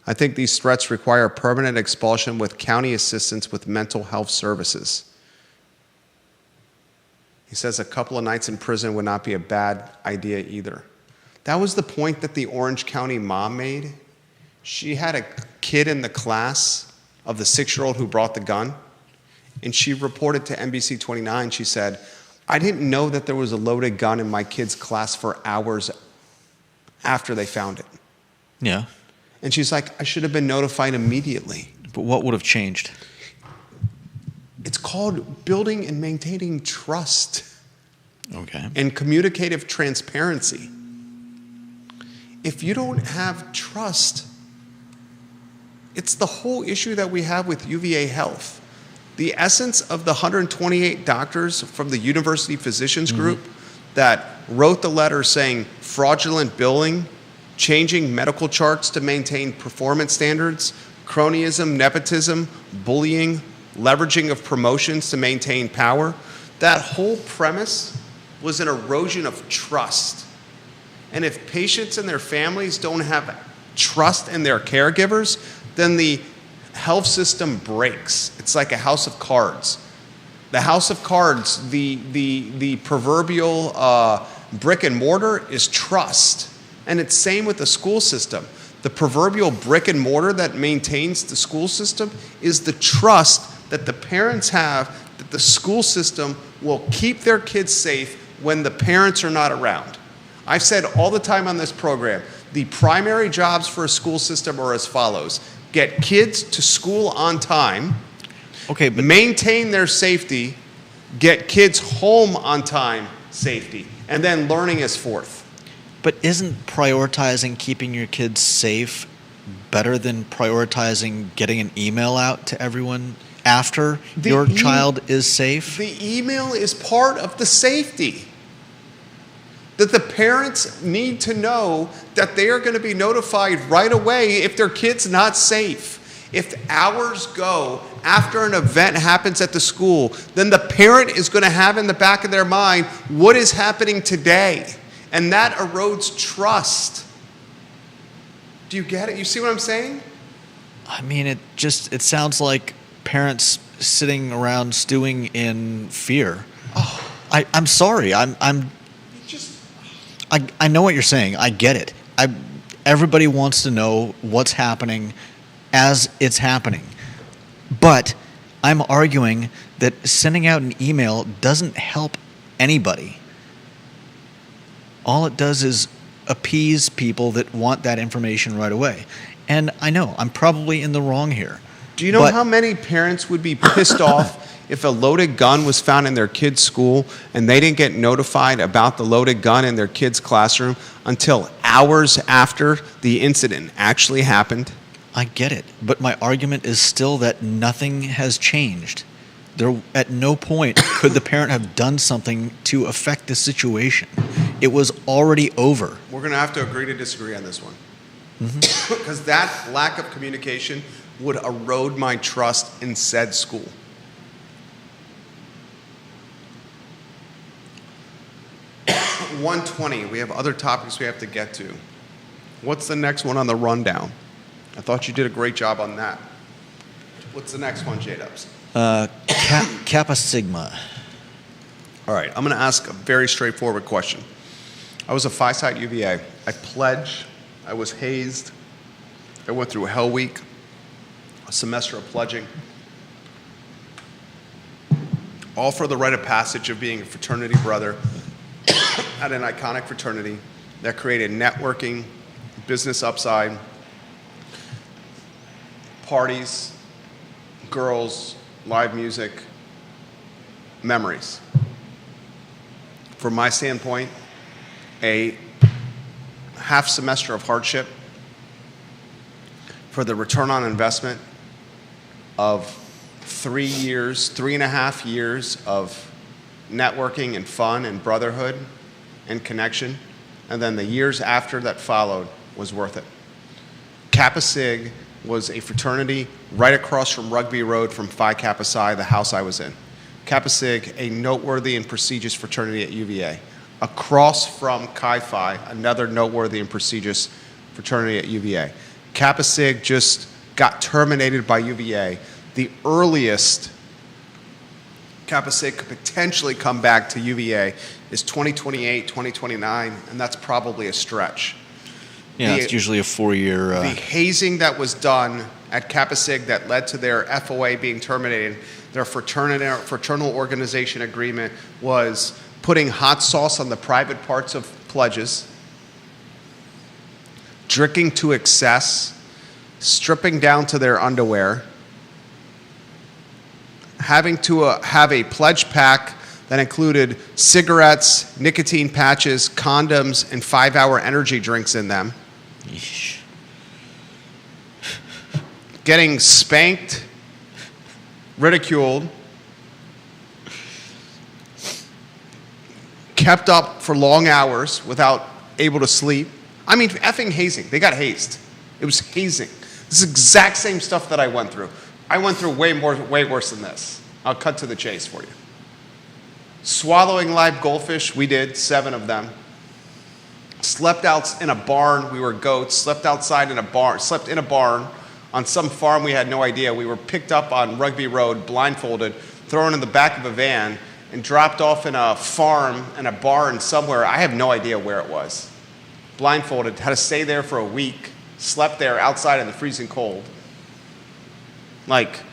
I think these threats require permanent expulsion with county assistance with mental health services. He says a couple of nights in prison would not be a bad idea either. That was the point that the Orange County mom made. She had a kid in the class of the 6-year-old who brought the gun, and she reported to NBC 29, she said, I didn't know that there was a loaded gun in my kid's class for hours after they found it. Yeah. And she's like, I should have been notified immediately. But what would have changed? It's called building and maintaining trust Okay. and communicative transparency. If you don't have trust, it's the whole issue that we have with UVA Health. The essence of the 128 doctors from the University Physicians Group that wrote the letter saying fraudulent billing, changing medical charts to maintain performance standards, cronyism, nepotism, bullying, leveraging of promotions to maintain power, that whole premise was an erosion of trust. And if patients and their families don't have trust in their caregivers, then the health system breaks. It's like a house of cards. The house of cards, the proverbial brick and mortar is trust. And it's same with the school system. The proverbial brick and mortar that maintains the school system is the trust that the parents have that the school system will keep their kids safe when the parents are not around. I've said all the time on this program, the primary jobs for a school system are as follows. Get kids to school on time, Okay, but maintain their safety, get kids home on time, safety, and then learning is fourth. But isn't prioritizing keeping your kids safe better than prioritizing getting an email out to everyone after your child is safe? The email is part of the safety. That the parents need to know that they are going to be notified right away if their kid's not safe. If hours go after an event happens at the school, then the parent is going to have in the back of their mind what is happening today. And that erodes trust. Do you get it? You see what I'm saying? I mean, it sounds like parents sitting around stewing in fear. Oh, I'm sorry. I know what you're saying. I get it. Everybody wants to know what's happening as it's happening. But I'm arguing that sending out an email doesn't help anybody. All it does is appease people that want that information right away. And I know, I'm probably in the wrong here. do you know how many parents would be pissed off if a loaded gun was found in their kid's school and they didn't get notified about the loaded gun in their kid's classroom until hours after the incident actually happened? I get it, but my argument is still that nothing has changed. There, at no point could the parent have done something to affect the situation. It was already over. We're going to have to agree to disagree on this one. Because that lack of communication would erode my trust in said school. $120. We have other topics we have to get to. What's the next one on the rundown? I thought you did a great job on that. What's the next one, J-Dubs? Kappa Sigma. All right, I'm going to ask a very straightforward question. I was a Phi-Site UVA. I pledged. I was hazed. I went through Hell Week, a semester of pledging, all for the rite of passage of being a fraternity brother at an iconic fraternity that created networking, business upside, parties, girls, live music, memories. From my standpoint, a half semester of hardship for the return on investment of 3 years, 3.5 years of networking and fun and brotherhood and connection, and then the years after that followed was worth it. Kappa Sig was a fraternity right across from Rugby Road from Phi Kappa Psi, the house I was in. Kappa Sig, a noteworthy and prestigious fraternity at UVA. Across from Chi Phi, another noteworthy and prestigious fraternity at UVA. Kappa Sig just got terminated by UVA. The earliest Kappa Sig could potentially come back to UVA is 2028, 2029, and that's probably a stretch. Yeah, the, it's usually a 4-year. the hazing that was done at Kappa Sig that led to their FOA being terminated, their fraternal organization agreement, was putting hot sauce on the private parts of pledges, drinking to excess, stripping down to their underwear, having to have a pledge pack that included cigarettes, nicotine patches, condoms, and 5-hour energy drinks in them. Yeesh. Getting spanked, ridiculed, kept up for long hours without able to sleep. I mean, effing hazing. They got hazed. It was hazing. This is the exact same stuff that I went through. I went through way worse than this. I'll cut to the chase for you. Swallowing live goldfish, we did 7 of them. Slept out in a barn, we were goats. Slept outside in a barn, slept in a barn on some farm we had no idea. We were picked up on Rugby Road, blindfolded, thrown in the back of a van, and dropped off in a farm in a barn somewhere. I have no idea where it was. Blindfolded, had to stay there for a week, slept there outside in the freezing cold. Like,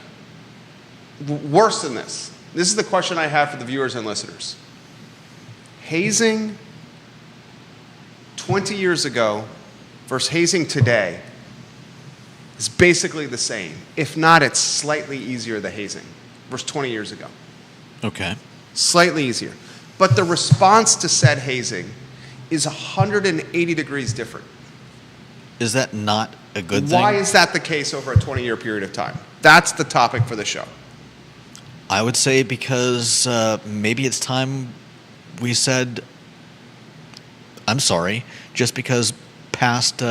worse than this. This is the question I have for the viewers and listeners. Hazing 20 years ago versus hazing today is basically the same. If not, it's slightly easier, the hazing, versus 20 years ago. Okay. Slightly easier. But the response to said hazing is 180 degrees different. Is that not a good thing? Why is that the case over a 20-year period of time? That's the topic for the show. I would say because maybe it's time we said, I'm sorry, just because past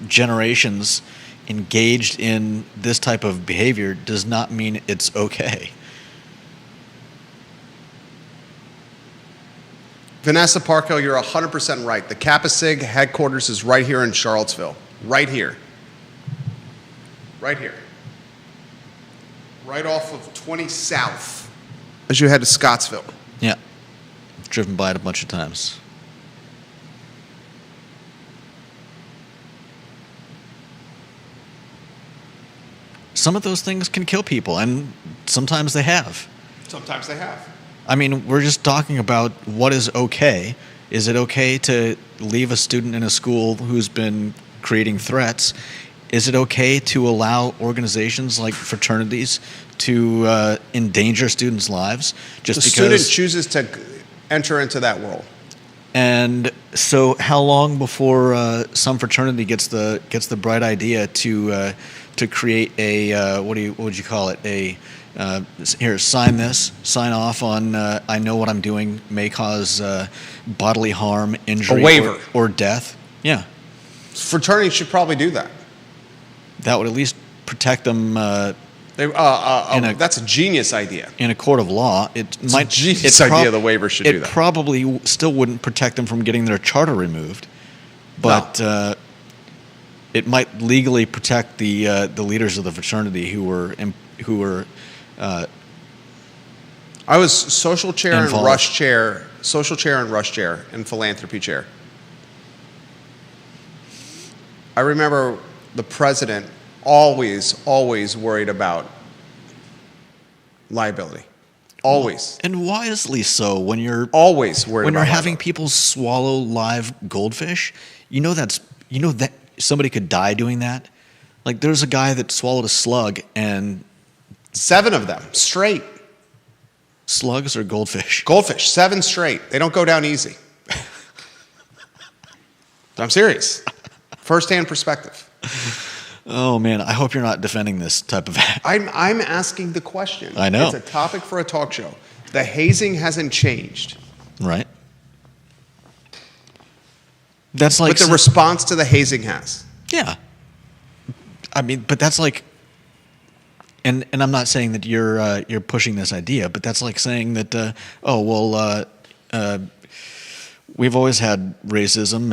generations engaged in this type of behavior does not mean it's okay. Vanessa Parkhill, you're 100% right. The Kappa Sig headquarters is right here in Charlottesville. Right here. Right here. Right off of 20 South as you head to Scottsville. Yeah. Driven by it a bunch of times. Some of those things can kill people, and sometimes they have. Sometimes they have. I mean, we're just talking about what is okay. Is it okay to leave a student in a school who's been creating threats? Is it okay to allow organizations like fraternities to endanger students' lives just The because? student chooses to enter into that world. And so, how long before some fraternity gets the bright idea to create a what would you call it? Here, sign this, sign off on. I know what I'm doing may cause bodily harm, injury, A waiver. or death. Yeah, Fraternities should probably do that. that would at least protect them That's a genius idea. in a court of law. It might. a genius idea the waiver should do that. It probably still wouldn't protect them from getting their charter removed, but it might legally protect the leaders of the fraternity who were. I was social chair Involved. and rush chair, and philanthropy chair. I remember the president always worried about liability. Always. And wisely so. When you're Always worried when about you're having liability. people swallow live goldfish, you know that somebody could die doing that. Like there's a guy that swallowed a slug, and 7 of them straight. slugs or goldfish. Goldfish, 7 straight. They don't go down easy. I'm serious. First-hand perspective. Oh man, I hope you're not defending this type of act. I'm asking the question. I know. It's a topic for a talk show. The hazing hasn't changed. Right? That's like But the response to the hazing has. yeah. I mean, but that's like, and I'm not saying that you're pushing this idea, but that's like saying that we've always had racism,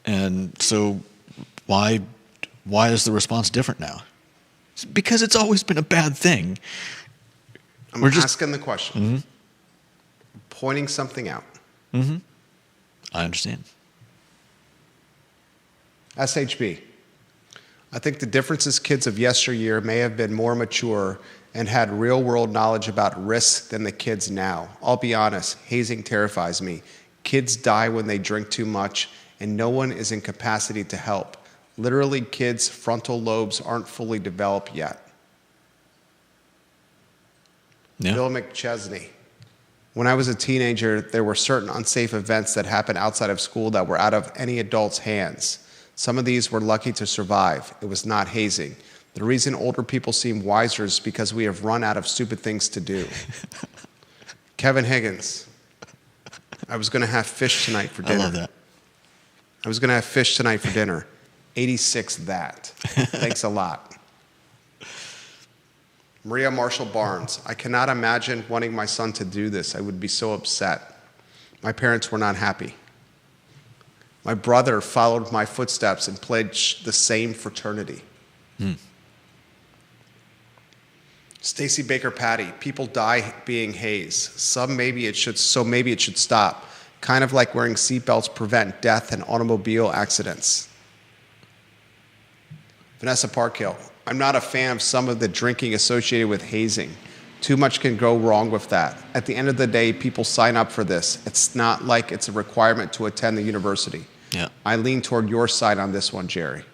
and so why is the response different now? It's because it's always been a bad thing. I'm We're just- asking the question. Pointing something out. I understand. SHB. I think the difference is kids of yesteryear may have been more mature and had real-world knowledge about risk than the kids now. I'll be honest, hazing terrifies me. Kids die when they drink too much, and no one is in capacity to help. Literally, kids' frontal lobes aren't fully developed yet. Yeah. Bill McChesney. When I was a teenager, there were certain unsafe events that happened outside of school that were out of any adult's hands. Some of these were lucky to survive. It was not hazing. The reason older people seem wiser is because we have run out of stupid things to do. Kevin Higgins. I was going to have fish tonight for dinner. I love that. I was going to have fish tonight for dinner. 86 that. Thanks a lot. Maria Marshall Barnes. I cannot imagine wanting my son to do this. I would be so upset. My parents were not happy. My brother followed my footsteps and pledged the same fraternity. Stacy Baker Patty. People die being hazed. Maybe it should stop. Kind of like wearing seatbelts prevent death and automobile accidents. Vanessa Parkhill. I'm not a fan of some of the drinking associated with hazing. Too much can go wrong with that. At the end of the day, people sign up for this. It's not like it's a requirement to attend the university. Yeah. I lean toward your side on this one, Jerry.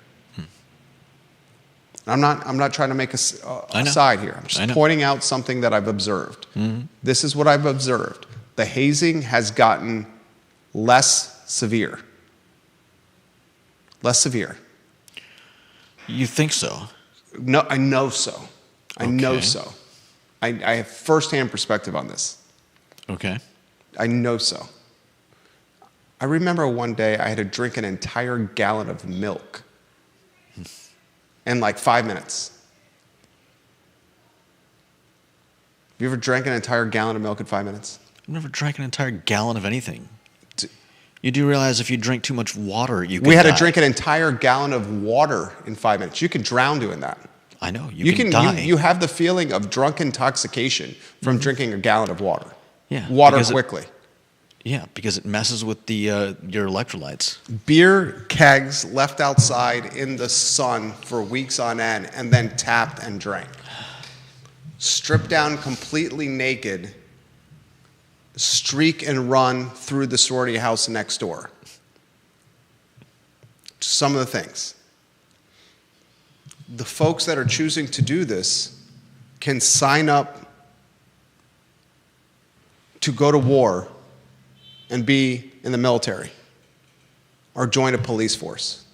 I'm not trying to make a side here. I'm just pointing out something that I've observed. This is what I've observed. The hazing has gotten less severe. Less severe. You think so? No, I know so. I know Okay. so. I have firsthand perspective on this. Okay. I know so. I remember one day I had to drink an entire gallon of milk in like 5 minutes. Have you ever drank an entire gallon of milk in 5 minutes? I've never drank an entire gallon of anything. You do realize if you drink too much water, you can We had die. to drink an entire gallon of water in 5 minutes. You can drown doing that. I know. You can die. You have the feeling of drunk intoxication from drinking a gallon of water. Yeah, Water because quickly. Yeah, because it messes with the your electrolytes. Beer kegs left outside in the sun for weeks on end and then tapped and drank. Stripped down completely naked, streak and run through the sorority house next door. Some of the things. The folks that are choosing to do this can sign up to go to war and be in the military or join a police force.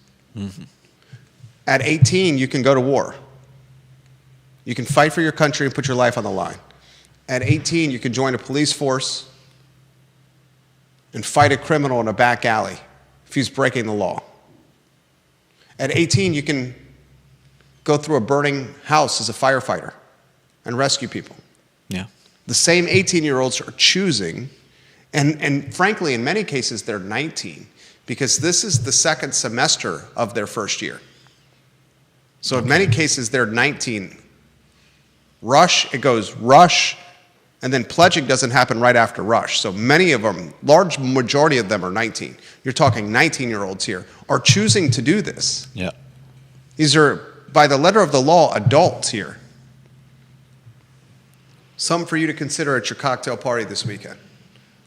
At 18, you can go to war. You can fight for your country and put your life on the line. At 18, you can join a police force and fight a criminal in a back alley if he's breaking the law. At 18, you can go through a burning house as a firefighter and rescue people. Yeah. The same 18-year-olds are choosing, and frankly, in many cases, they're 19, because this is the second semester of their first year. So in many cases, they're 19. It goes rush, and then pledging doesn't happen right after rush. So many of them, large majority of them are 19. You're talking 19-year-olds here, are choosing to do this. Yeah. These are, by the letter of the law, adults here. Some for you to consider at your cocktail party this weekend.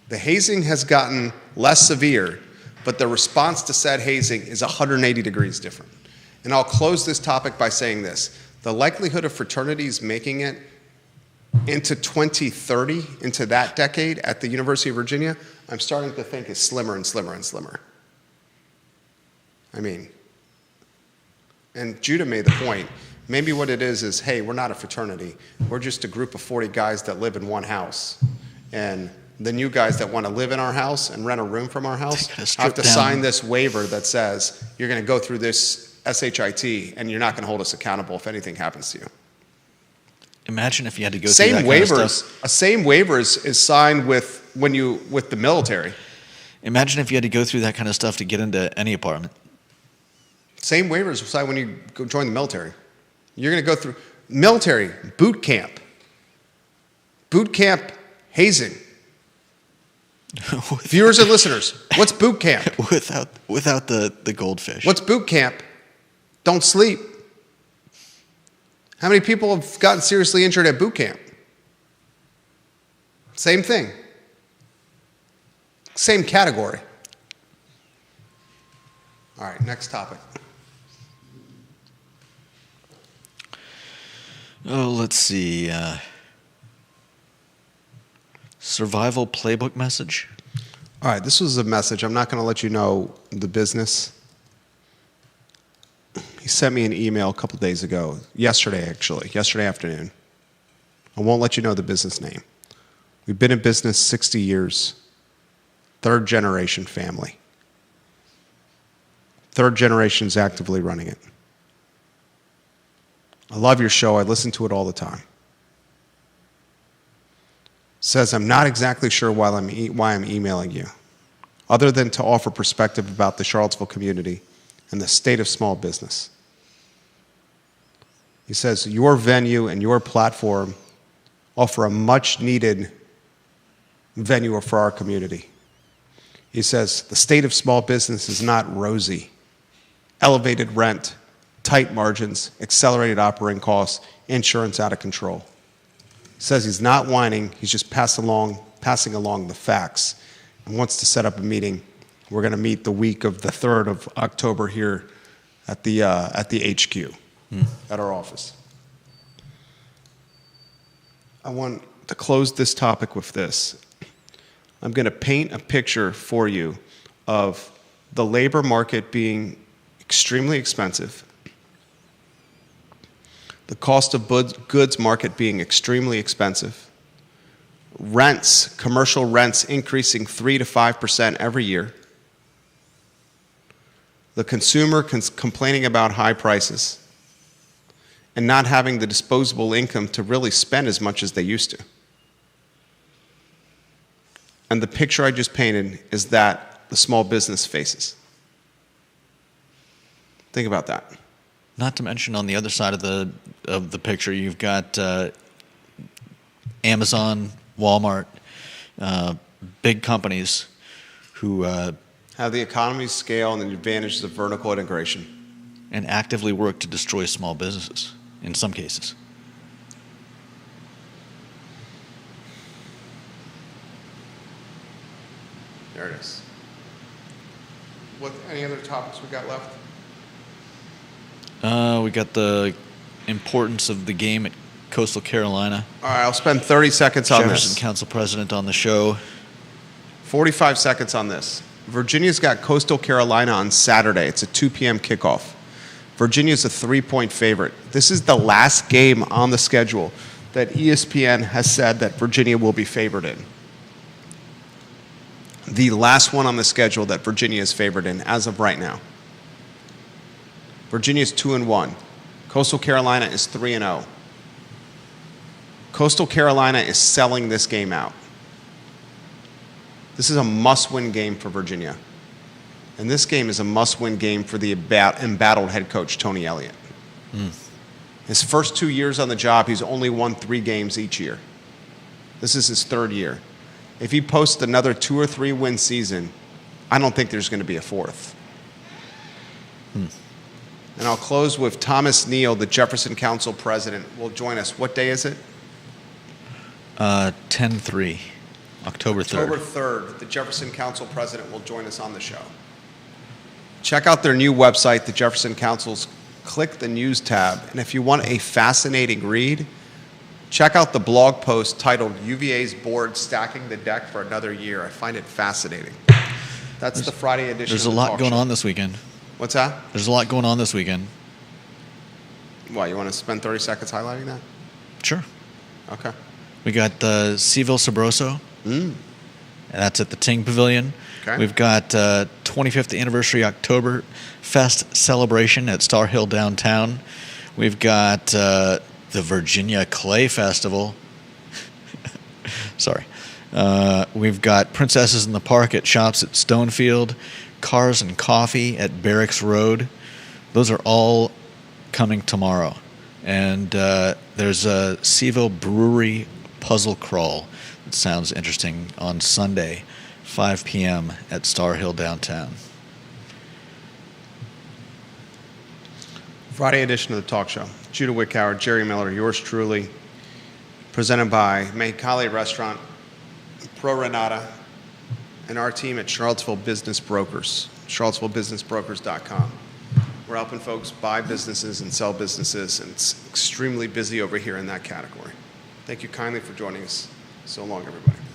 The hazing has gotten less severe, but the response to said hazing is 180 degrees different. And I'll close this topic by saying this. The likelihood of fraternities making it into 2030, into that decade at the University of Virginia, I'm starting to think is slimmer and slimmer and slimmer. I mean, and Judah made the point, maybe what it is, hey, we're not a fraternity. We're just a group of 40 guys that live in one house. And the new guys that want to live in our house and rent a room from our house have to sign this waiver that says you're going to go through this SHIT and you're not going to hold us accountable if anything happens to you. Imagine if you had to go through that kind of stuff. Same waivers is signed with the military. Imagine if you had to go through that kind of stuff to get into any apartment. Same waivers are signed when you go join the military. You're going to go through military boot camp hazing. Viewers and listeners, what's boot camp? without the goldfish. What's boot camp? Don't sleep. How many people have gotten seriously injured at boot camp? Same thing. Same category. All right, next topic. Oh, let's see. Survival playbook message. All right, this was a message. I'm not going to let you know the business. He sent me an email a couple days ago, yesterday afternoon. I won't let you know the business name. We've been in business 60 years. Third generation family. Third generation's actively running it. I love your show. I listen to it all the time. Says, I'm not exactly sure why I'm emailing you, other than to offer perspective about the Charlottesville community and the state of small business. He says, your venue and your platform offer a much-needed venue for our community. He says, the state of small business is not rosy. Elevated rent, tight margins, accelerated operating costs, insurance out of control. He says he's not whining, he's just passing along the facts and wants to set up a meeting. We're going to meet the week of the 3rd of October here at the HQ, at our office. I want to close this topic with this. I'm going to paint a picture for you of the labor market being extremely expensive, the cost of goods market being extremely expensive, rents, commercial rents increasing 3 to 5% every year, the consumer complaining about high prices, and not having the disposable income to really spend as much as they used to. And the picture I just painted is that the small business faces. Think about that. Not to mention on the other side of the picture, you've got Amazon, Walmart, big companies who have the economies scale and the advantages of vertical integration. And actively work to destroy small businesses in some cases. There it is. Any other topics we got left? We got the importance of the game at Coastal Carolina. All right, I'll spend 30 seconds on Jefferson this. Council President on the show. 45 seconds on this. Virginia's got Coastal Carolina on Saturday. It's a 2 p.m. kickoff. Virginia's a 3-point favorite. This is the last game on the schedule that ESPN has said that Virginia will be favored in. The last one on the schedule that Virginia is favored in as of right now. Virginia's 2-1. Coastal Carolina is 3-0. Coastal Carolina is selling this game out. This is a must-win game for Virginia. And this game is a must-win game for the embattled head coach, Tony Elliott. His first 2 years on the job, he's only won 3 games each year. This is his 3rd year. If he posts another 2 or 3 win season, I don't think there's going to be a 4th. And I'll close with Thomas Neal, the Jefferson Council president, will join us. What day is it? 10/3, October 3rd. October 3rd, the Jefferson Council president will join us on the show. Check out their new website, the Jefferson Council's. Click the news tab. And if you want a fascinating read, check out the blog post titled UVA's Board Stacking the Deck for Another Year. I find it fascinating. That's the Friday edition. There's a lot going on this weekend. What's that? There's a lot going on this weekend. Why, you want to spend 30 seconds highlighting that? Sure. Okay. We got Seville Sabroso. And that's at the Ting Pavilion. Okay. We've got 25th anniversary October Fest celebration at Star Hill downtown. We've got the Virginia Clay Festival. Sorry. We've got Princesses in the Park at Shops at Stonefield. Cars and Coffee at Barracks Road. Those are all coming tomorrow. And there's a Seville Brewery puzzle crawl that sounds interesting on Sunday, 5 p.m. at Star Hill downtown. Friday edition of the talk show. Judah Wickower, Jerry Miller, yours truly, presented by Mexicali Restaurant, Pro Renata, and our team at Charlottesville Business Brokers, charlottesvillebusinessbrokers.com. We're helping folks buy businesses and sell businesses, and it's extremely busy over here in that category. Thank you kindly for joining us. So long, everybody.